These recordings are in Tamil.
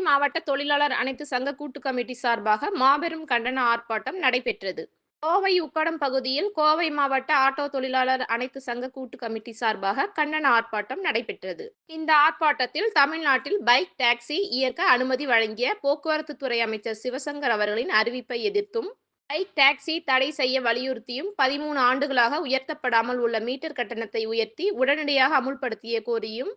மாவட்ட தொழிலாளர் அனைத்து சங்க கூட்டு கமிட்டி சார்பாக மாபெரும் கண்டன ஆர்ப்பாட்டம் நடைபெற்றது. கோவை உக்கடம் பகுதியில் கோவை மாவட்ட ஆட்டோ தொழிலாளர் அனைத்து சங்க கூட்டு கமிட்டி சார்பாக கண்டன ஆர்ப்பாட்டம் நடைபெற்றது. இந்த ஆர்ப்பாட்டத்தில் தமிழ்நாட்டில் பைக் டாக்ஸி இயக்க அனுமதி வழங்கிய போக்குவரத்து துறை அமைச்சர் சிவசங்கர் அவர்களின் அறிவிப்பை எதிர்த்தும், பைக் டாக்ஸி தடை செய்ய வலியுறுத்தியும், 13 ஆண்டுகளாக உயர்த்தப்படாமல் உள்ள மீட்டர் கட்டணத்தை உயர்த்தி உடனடியாக அமுல்படுத்திய கோரியும்,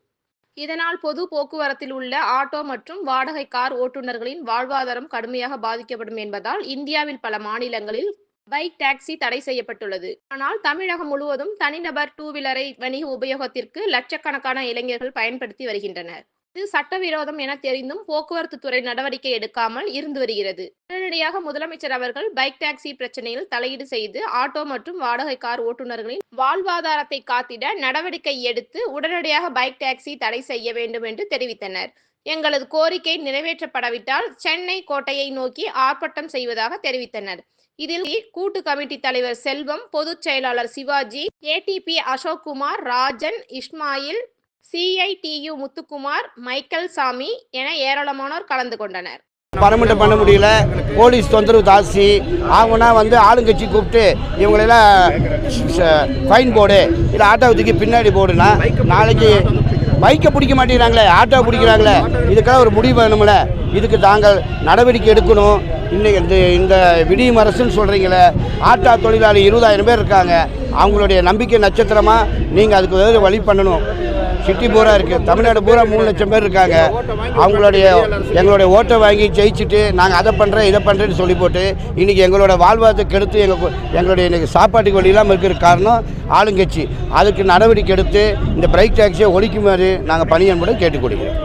இதனால் பொது போக்குவரத்தில் உள்ள ஆட்டோ மற்றும் வாடகை கார் ஓட்டுநர்களின் வாழ்வாதாரம் கடுமையாக பாதிக்கப்படும் என்பதால் இந்தியாவில் பல மாநிலங்களில் பைக் டாக்ஸி தடை செய்யப்பட்டுள்ளது. ஆனால் தமிழகம் முழுவதும் தனிநபர் டூ வீலரை வணிக உபயோகத்திற்கு லட்சக்கணக்கான இளைஞர்கள் பயன்படுத்தி வருகின்றனர். இது சட்டவிரோதம் என தெரிந்தும் போக்குவரத்து துறை நடவடிக்கை எடுக்காமல் இருந்து வருகிறது. உடனடியாக முதலமைச்சர் அவர்கள் பைக் டாக்ஸி பிரச்சனையில் தலையீடு செய்து ஆட்டோ மற்றும் வாடகை கார் ஓட்டுநர்களின் வாழ்வாதாரத்தை காத்திட நடவடிக்கை எடுத்து உடனடியாக பைக் டாக்ஸி தடை செய்ய வேண்டும் என்று தெரிவித்தனர். எங்களது கோரிக்கை நிறைவேற்றப்படாவிட்டால் சென்னை கோட்டையை நோக்கி ஆர்ப்பாட்டம் செய்வதாக தெரிவித்தனர். இதில் கூட்டு கமிட்டி தலைவர் செல்வம், பொதுச் செயலாளர் சிவாஜி, ஏடிபி அசோக்குமார், ராஜன், இஸ்மாயில், சிஐடியு முத்துக்குமார், மைக்கேல் சாமி என ஏராளமானோர் கலந்து கொண்டனர். பர்மனெண்ட் பண்ண முடியல, போலீஸ் தொந்தரவு ஜாஸ்தி ஆகுனா ஆளுங்கட்சி கூப்பிட்டு இவங்களெல்லாம் ஃபைன் போடு, இல்லை ஆட்டோவுக்கு பின்னாடி போடுனா நாளைக்கு பைக்கை பிடிக்க மாட்டேங்கிறாங்களே, ஆட்டோ பிடிக்கிறாங்களே, இதுக்காக ஒரு முடிவு வேணும்ல. இதுக்கு தாங்கள் நடவடிக்கை எடுக்கணும். இன்னைக்கு இந்த விடியும் அரசுன்னு சொல்கிறீங்களே, ஆட்டோ தொழிலாளி 20,000 பேர் இருக்காங்க. அவங்களுடைய நம்பிக்கை நட்சத்திரமாக நீங்கள் அதுக்கு ஏதாவது வழி பண்ணணும். சிட்டி பூரா இருக்குது, தமிழ்நாடு பூரா 3 லட்சம் பேர் இருக்காங்க. எங்களுடைய ஓட்டை வாங்கி ஜெயிச்சுட்டு நாங்கள் அதை பண்ணுறேன் இதை பண்ணுறேன்னு சொல்லி போட்டு இன்றைக்கி எங்களோட வாழ்வாதாரத்தை கெடுத்து எங்களுடைய இன்றைக்கி சாப்பாட்டுக்கு வழி இல்லாமல் இருக்கிற காரணம் ஆளுங்கட்சி. அதுக்கு நடவடிக்கை எடுத்து இந்த பைக் டாக்ஸியை ஒழிக்குமாறு நாங்கள் பணியன்புடன் கேட்டுக்கொள்கிறோம்.